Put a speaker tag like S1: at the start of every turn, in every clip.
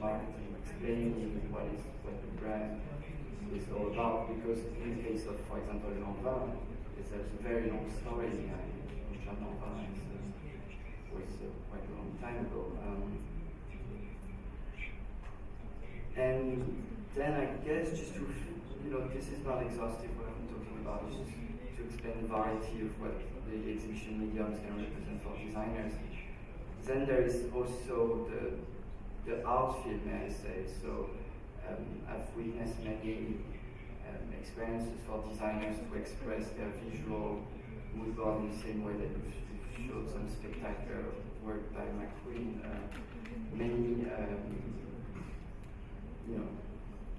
S1: marketing, explaining what the brand is all about. Because in the case of, for example, Lanvin, there's a very long story behind it, which Lanvin was quite a long time ago. And then I guess just to, this is not exhaustive what I'm talking about, it's just to explain the variety of what the exhibition mediums can represent for designers. Then there is also the art field, may I say. So I've witnessed many experiences for designers to express their visual mood board in the same way that we've showed some spectacular work by McQueen. Many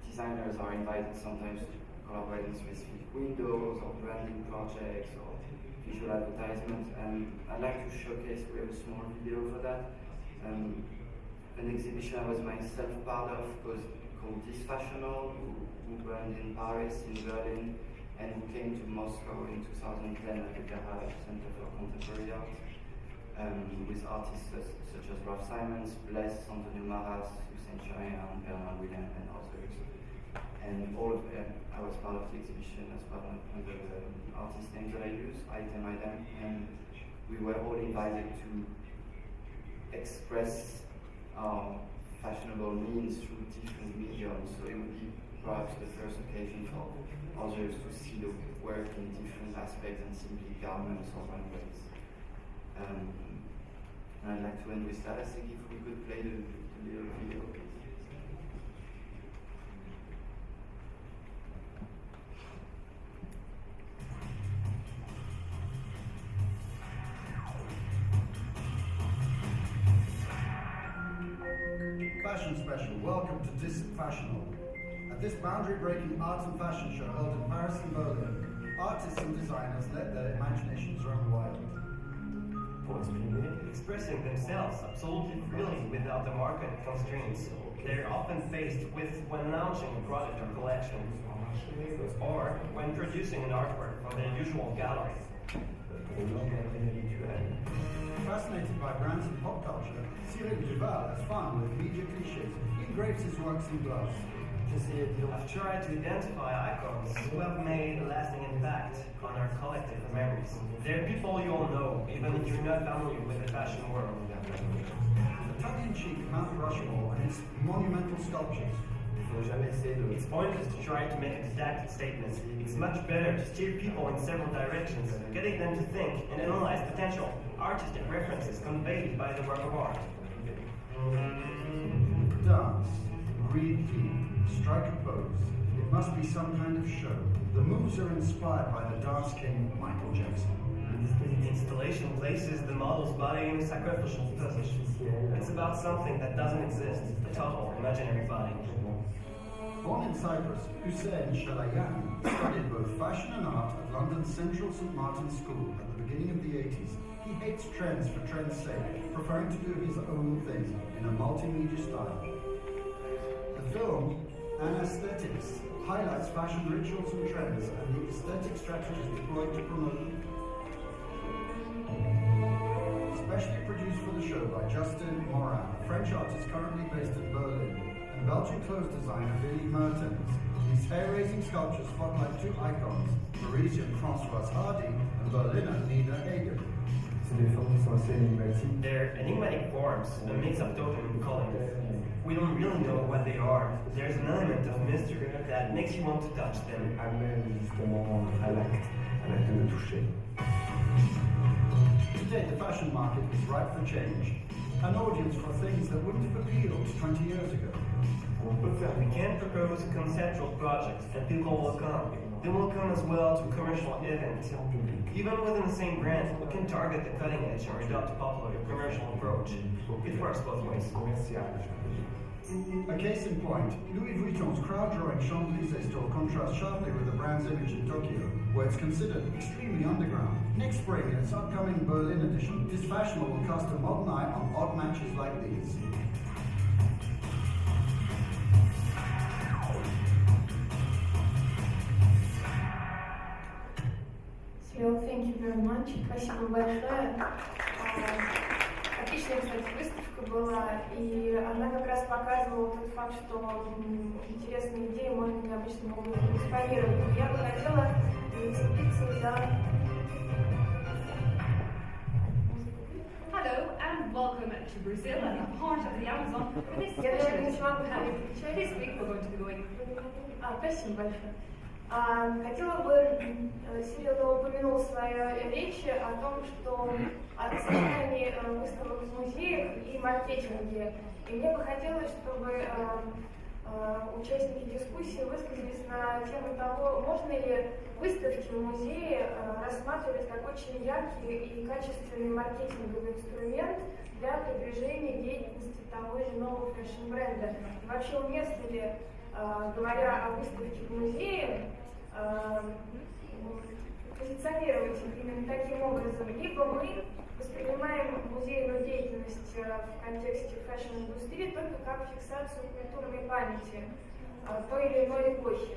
S1: designers are invited sometimes to collaborate in specific windows or branding projects or visual advertisements, and I'd like to showcase, we have a small video for that. An exhibition I was myself part of was called Dysfashional, who brand in Paris, in Berlin, and who came to Moscow in 2010 at the Kaat Center for Contemporary Art, with artists such as Ralph Simons, Bless, Antonio Maras, Hussein Charian, Bernard William, and others. And all of them, I was part of the exhibition as part of the artist names that I use, item, and we were all invited to express our fashionable means through different mediums. So it would be perhaps the first occasion for others to see the work in different aspects and simply garments or runways. And I'd like to end with that. I think if we could play the little video.
S2: Fashion Special, welcome to Dysfashional. At this boundary-breaking art and fashion show held in Paris and Berlin, artists and designers let their imaginations run wild.
S3: Expressing themselves absolutely freely without the market constraints they're often faced with when launching a product or collection, or when producing an artwork for their usual gallery.
S2: Fascinated by brands and pop culture, Cyril Duval has fun with media cliches. He engraves his works in glass.
S3: I've tried to identify icons who have made a lasting impact on our collective memories. They're people you all know, even if you're not familiar with the fashion world.
S2: The tongue-in-cheek Mount Rushmore and its monumental sculptures.
S3: It's pointless to try to make exact statements. It's much better to steer people in several directions, getting them to think and analyze potential artistic references conveyed by the work of art.
S2: Dance, breathe deep, strike a pose. It must be some kind of show. The moves are inspired by the dance king Michael Jackson.
S3: The installation places the model's body in a sacrificial position. It's about something that doesn't exist, a total imaginary body.
S2: Born in Cyprus, Hussein Shalayan studied both fashion and art at London's Central St. Martin's School at the beginning of the 80s. He hates trends for trend's sake, preferring to do his own thing in a multimedia style. The film, Anesthetics, highlights fashion rituals and trends and the aesthetic strategies deployed to promote them. Specially produced for the show by Justin Morin, a French artist currently based in Berlin, and Belgian clothes designer Willy Mertens. These hair-raising sculptures spotlight two icons, Parisian Françoise Hardy and Berliner Nina Hagen.
S3: They're enigmatic forms, a mix of totem and calling. We don't really know what they are. There's an element of mystery that makes you want to touch them.
S2: Today, the fashion market is ripe for change. An audience for things that wouldn't have appealed 20 years ago.
S3: We can propose a conceptual project and people will come. They will come as well to commercial events. Even within the same brand, we can target the cutting edge or adopt a popular commercial approach. It works both ways.
S2: A case in point, Louis Vuitton's crowd-drawing Champs-Élysées store contrasts sharply with the brand's image in Tokyo, where it's considered extremely underground. Next spring, in its upcoming Berlin edition, Dysfashional will cast a modern eye on odd matches like these.
S4: Cyril, thank you very much. Спасибо большое. Отличная, кстати, выставка была, и она как раз показывала тот факт, что интересные идеи можно необычным образом экспонировать. Я бы хотела зацепиться за...
S5: Hello and welcome to Brazil and a part of the Amazon. This week we're going to be going.
S4: Спасибо большое. Хотела бы, Cyril упомянул в своей речи о том, что о создании выставок в музеях и маркетинге. И мне бы хотелось, чтобы участники дискуссии высказались на тему того, можно ли выставки в музее рассматривать как очень яркий и качественный маркетинговый инструмент для продвижения деятельности того или иного фэшн-бренда. И вообще уместно ли, говоря о выставке в музее, позиционировать именно таким образом? Либо мы воспринимаем музейную деятельность в контексте фэшн-индустрии только как фиксацию культурной памяти той или иной эпохи.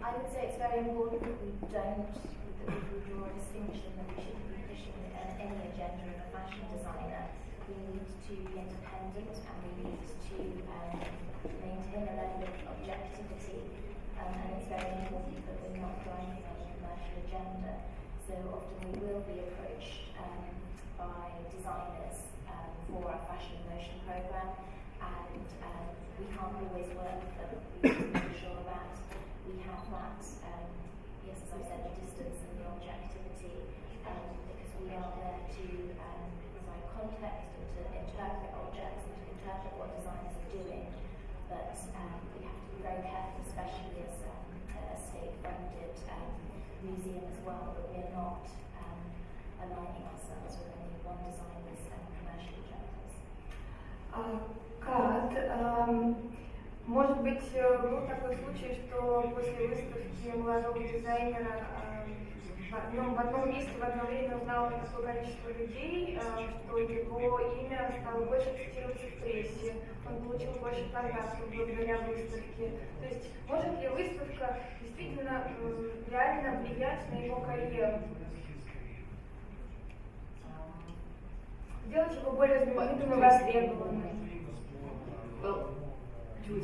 S6: I would say it's very important that we don't, that we draw a distinction, that we shouldn't be pushing any agenda of a fashion designer. We need to be independent and we need to maintain a level of objectivity, and it's very important that we're not driving any commercial agenda. So often we will be approached by designers for our fashion motion programme, and we can't always work with them. We need to make sure that we have that, yes, as I said, the distance and the objectivity, because we are there to provide context and to interpret objects and to interpret what designers are doing. But we have to be very careful, especially as a state-funded museum as well, that we are not aligning ourselves with any one designer's commercial agendas.
S4: Kaat, может быть, был такой случай, что после выставки молодого дизайнера в одном месте в одно время узнало такое количество людей, что его имя стало больше цитироваться в прессе, он получил больше контактов благодаря выставке. То есть, может ли выставка действительно реально влиять на его карьеру? Сделать его более знаменитым и востребованным?
S7: Well, to a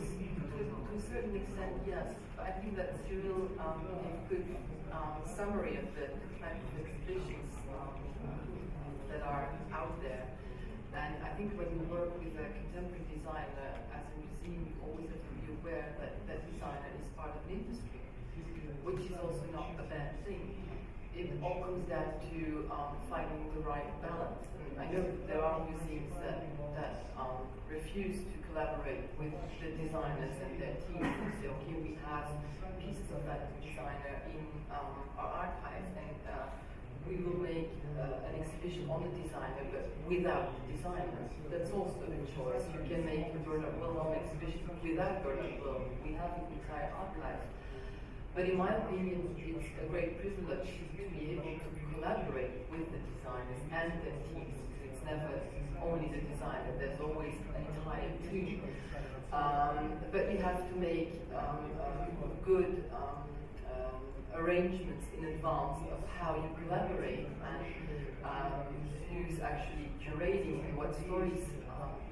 S7: certain extent, yes. I think that Cyril gave a good summary of the kind of exhibitions that are out there. And I think when you work with a contemporary designer as a museum, you always have to be aware that that designer is part of an industry, which is also not a bad thing. It all comes down to finding the right balance. And I know that there are museums that refuse to collaborate with the designers and their teams and say, okay, we have pieces of that designer in our archives, and we will make an exhibition on the designer, but without the designer. That's also a choice. You can make a Bernard Wilhelm exhibition without Bernard Wilhelm. We have the entire archive. But in my opinion, it's a great privilege to be able to collaborate with the designers and their teams. It's never only the designer, there's always an entire team. But you have to make good arrangements in advance of how you collaborate and who's actually curating and what stories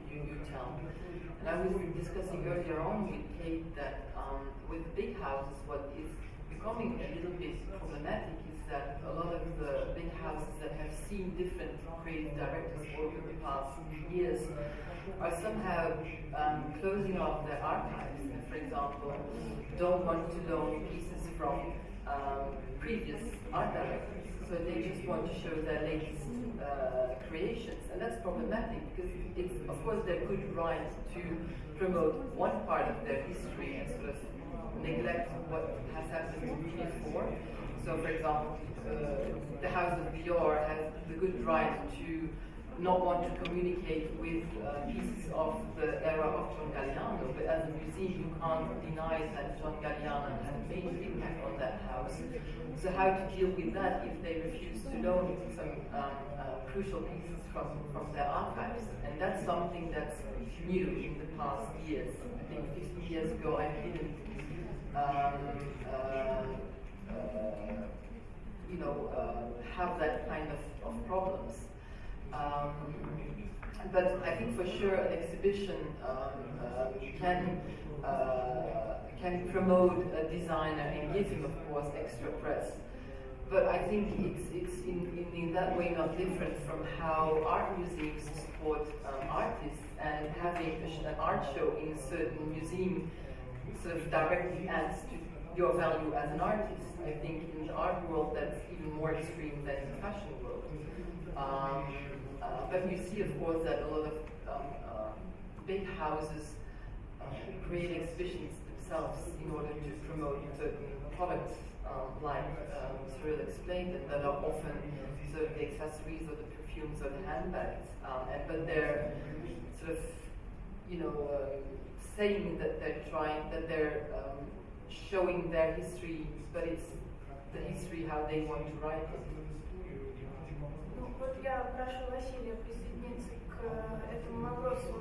S7: you tell. And I was discussing earlier on with Kate that with big houses, what is becoming a little bit problematic is that a lot of the big houses that have seen different creative directors over the past years are somehow closing off their archives. And for example, don't want to loan pieces from previous art directors, so they just want to show their latest creations, and that's problematic because it's, of course, their good right to promote one part of their history and sort of neglect what has happened before. So, for example, the House of Dior has the good right to not want to communicate with pieces of the era of John Galliano, but as a museum you can't deny that John Galliano had a major impact on that house. So how to deal with that if they refuse to loan some crucial pieces from their archives? And that's something that's new in the past years. I think 15 years ago I didn't have that kind of problems. But I think for sure an exhibition can promote a designer and give him, of course, extra press. But I think it's in that way not different from how art museums support artists, and having an art show in a certain museum sort of directly adds to your value as an artist. I think in the art world that's even more extreme than in the fashion world. But you see, of course, that a lot of big houses create exhibitions themselves in order to promote certain products, like Cyril explained, and that are often sort of the accessories or the perfumes or the handbags. But they're sort of, saying that they're showing their history, but it's the history how they want to write it.
S4: Вот я прошу Василия присоединиться к этому вопросу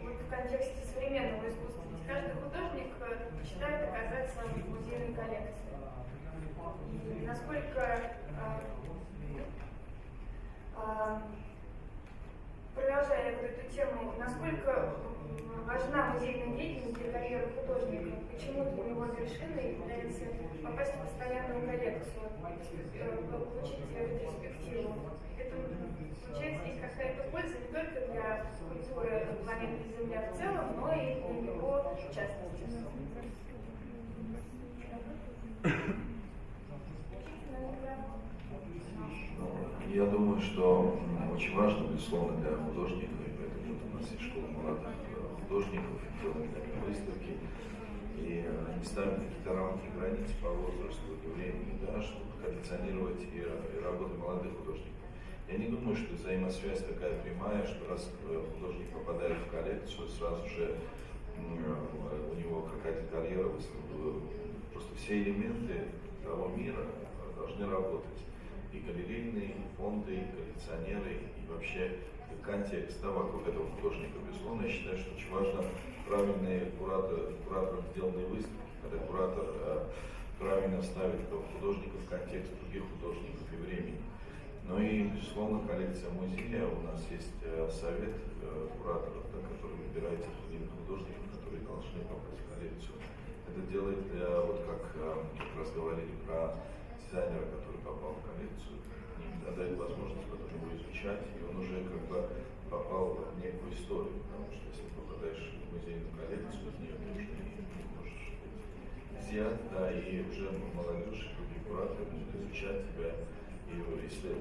S4: вот в контексте современного искусства. Ведь каждый художник мечтает оказаться в музейной коллекции. И насколько, продолжая вот эту тему, насколько важна музейная деятельность для карьеры художника? Почему для него вершиной является попасть в постоянную коллекцию, получить перспективу? Это, получается, есть какая-то польза не только для культуры планеты Земля в целом, но и для него в частности.
S8: Я думаю, что очень важно, безусловно, для художника, и поэтому вот у нас есть школа молодых художников, делаем такие выставки, и они ставят какие-то рамки, границы по возрасту и времени, да, чтобы кондиционировать и работу молодых художников. Я не думаю, что взаимосвязь такая прямая, что раз художник попадает в коллекцию, сразу же у него какая-то карьера, просто все элементы того мира должны работать. И галерейные, и фонды, и коллекционеры, и вообще контекст вокруг этого художника. Безусловно, я считаю, что очень важно правильные куратором сделанные выставки, когда куратор правильно ставит этого художника в контекст других художников и времени. Ну и, безусловно, коллекция музея. У нас есть совет кураторов, который выбирает тех художников, которые должны попасть в коллекцию. Это делает, вот как раз говорили про дизайнера, который попал в коллекцию, им дает возможность потом его изучать, и он уже как бы попал в некую историю, потому что если попадаешь в музейную коллекцию, из нее ты уже не можешь взять, да, и уже молодежь, другие кураторы будут изучать тебя, и если